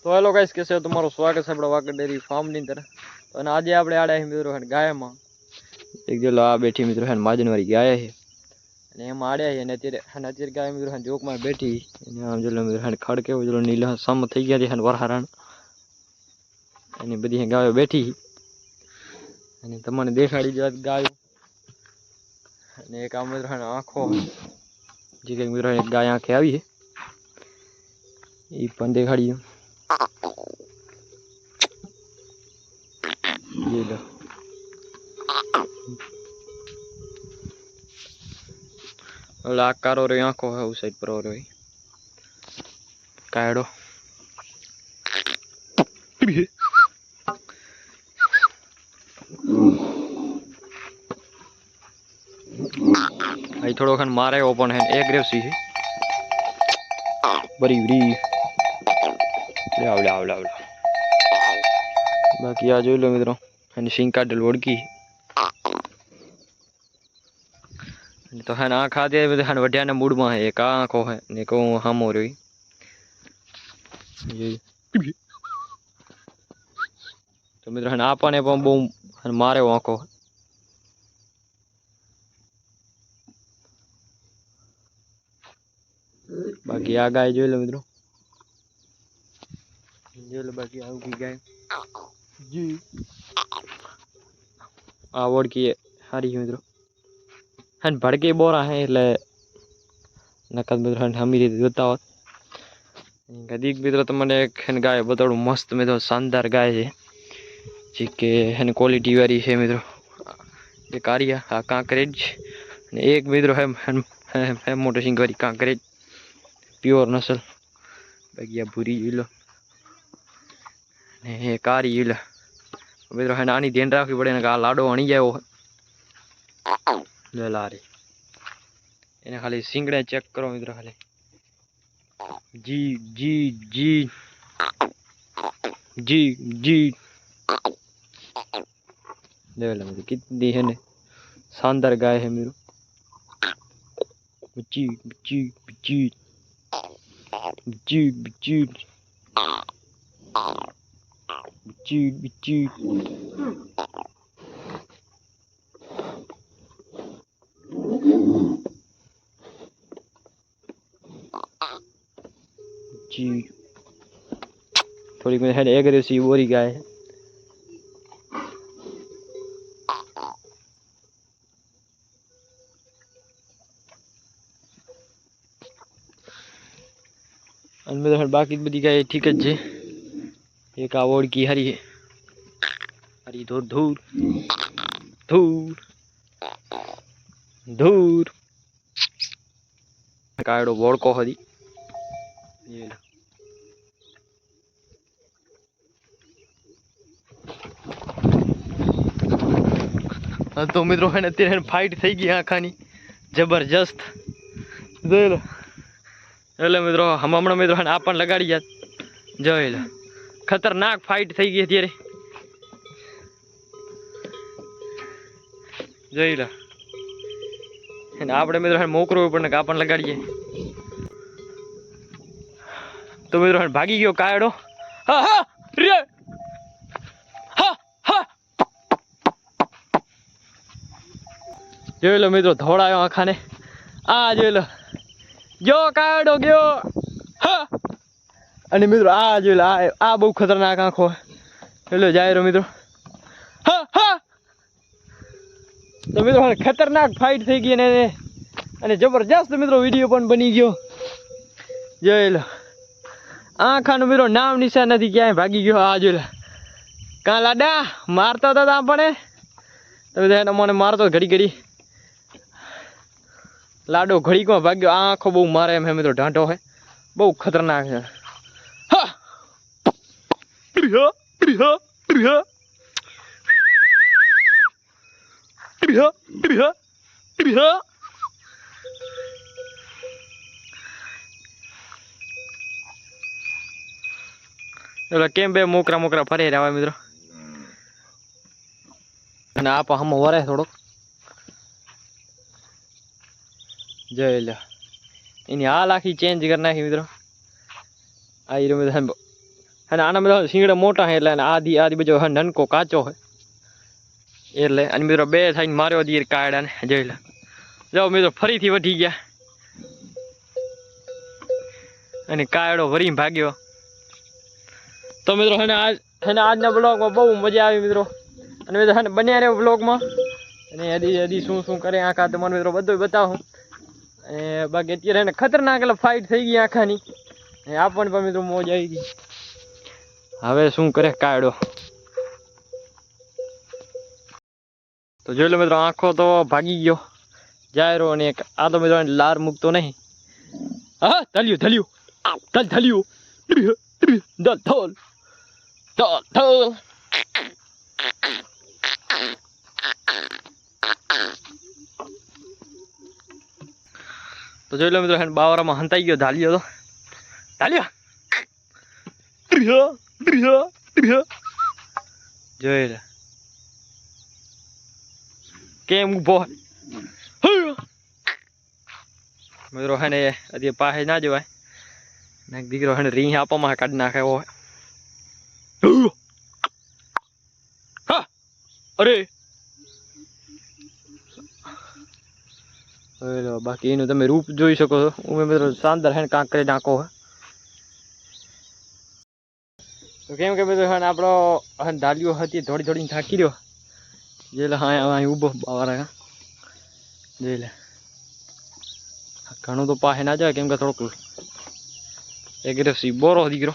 तो hello guys, कैसे हो? तुम्हारा स्वागत है अपना वाकड डेरी फार्म ની અંદર। અને આજે આપણે આડ્યા છે મિત્રો ગાયમાં એક જો આ બેઠી મિત્રો હે માજનવારી ગાય છે અને એમાં આડ્યા છે અને અત્યારે ગાય મિત્રો જોકમાં બેઠી અને આમ જો મિત્રો ખડ કેવો જો નીલા સમ થઈ ગયા છે વરહારણ અને બધી ગાયો બેઠી અને તમને દેખાડી જો ગાયો અને એક આ મિત્રો આંખો જે કે મિત્રો એક ગાય આંખે આવી છે એ પણ દેખાડી ये लो आकारो रे आंखो है उस साइड पर और भाई कायड़ो आई थोड़ो खन मारे ओपन है एग्रेसिव है बड़ी बड़ी आवला आवला आवला बाकी आ जो लो मित्रों અને સિંગ કાઢેલ ઓળકી તો હે આંખ આદે હે વઢિયાના મૂડમાં હે એક આંખો હે ને કો હામો રહી તો મિત્રો હે આપને પણ બહુ મારે આંખો બાકી આ ગાય જોઈ લો મિત્રો જોઈ લો બાકી આવું કી ગાય जी आ ओळखी हारी मित्रों हन भड़के बोरा है એટલે નકદ મિત્રો હમી રીતે જોતા હોત ગદીક મિત્રો તમને એક ગાય બતાડું મસ્ત મિત્રો શાનદાર ગાય છે જે કે હન ક્વોલિટી વાળી છે મિત્રો ये कारिया आ कांकरेज ने एक मित्रों है मोटो सिंग वाली कांकरेज प्योर नस्ल बाकी आ भूरी लो ने ये कारी लो मित्रों है आनी ध्यान रखवी पड़े ने लाडो अणी जाए ले ला रे એને ખાલી સિંગડે ચેક કરો મિત્રો ખાલી जी जी जी जी जी ले लो मुझे कितनी है ने शानदार गाय है मेरो जी जी जी जी जी जी जी जी थोड़ी मेरे हेड एग्रेसिव बोरी गाय है मेरे हेड बाकी बड़ी गाय ठीक है एक आवड़ की हरी है हरी धूर धूर धूर धूर कायड़ो बोड़ को हरी ये लो तो मित्रों है तेरे फाइट थी गई आखानी जबरदस्त જોઈ લો એટલે મિત્રો હમણાં મિત્રો આપણ લગાડી જાત જોઈ લો ખતરનાક ફાઇટ થઈ ગઈ અત્યારે જોઈ લો અને આપણે મિત્રો મોકરવું પણ આપણ લગાડીએ તો મિત્રો ભાગી ગયો કાયડો હા હા રે હા હા જોઈ લો મિત્રો ધોળાયો આખાને આ જોઈ લો જો કાયડો ગયો હા અને મિત્રો આ જોઈ લો આ બહુ ખતરનાક આંખો એટલે જાય રો મિત્રો હા હા તો મિત્રો ખતરનાક ફાઇટ થઈ ગઈ અને જબરજસ્ત મિત્રો વિડીયો પણ બની ગયો જોઈ લો આંખાનું મિત્રો નામ નિશાન નથી ક્યાંય ભાગી ગયો આ જોઈ લો કાં લાડા મારતો હતો આપણે તો બધા મને મારતો ઘડી ઘડી लाडो घड़ी को भाग्यो आँखों बहु मारे एम है तो ढांटो है बहु खतरनाक है हा प्रिया प्रिया प्रिया प्रिया प्रिया प्रिया चलो केम बे मोकरा मोकरा फरे रहा मित्रों અને आप हम वरे थोड़ो જોઈ લો એની હાલ આખી ચેન્જ કરી નાખી મિત્રો આ હીરો મિત્રો અને આના બધા શીંગડા મોટા છે એટલે આધી આધી બધો નનકો કાચો હોય એટલે અને મિત્રો બે થઈને માર્યો દીર કાયડા ને જોઈ લે જાઓ મિત્રો ફરીથી વધી ગયા અને કાયડો ભરીને ભાગ્યો તો મિત્રો આજના બ્લોગમાં બહુ મજા આવી મિત્રો અને મિત્રો બન્યા રહ્યો બ્લોગમાં અને હજી શું કરે આખા તમારે મિત્રો બધું બતાવો અને બાકી અત્યારે ખતરનાક એટલે ફાઇટ થઈ ગઈ આખાની આપણને પણ મિત્રો મોજ આવી ગઈ હવે શું કરે કાયડો તો જોઈ લો મિત્રો આંખો તો ભાગી ગયો જાય રહ્યો અને આ તો મિત્રો લાર મૂકતો નહીં હા થલ્યું તો જોઈ લો મિત્રો બાવરામાં હંતાઈ ગયો ધાલ્યો તો જોઈ લે કેમ ઉભો મિત્રો હજી પાસે ના જવાય ને દીકરો રીહ આપવામાં કાઢી નાખે એવો હા અરે બાકી એનું તમે રૂપ જોઈ શકો છો મિત્રો શાનદાર કાંક કરી નાખો તો કેમ કે મિત્રો આપણો ડાલિયો હતી થોડી થાકી રહ્યો જોઈ લે હા ઉભો બાવરા જોઈ લે ઘણું તો પાસે ના જાય કેમ કે થોડોક એગ્રેસિવ બોરો દીકરો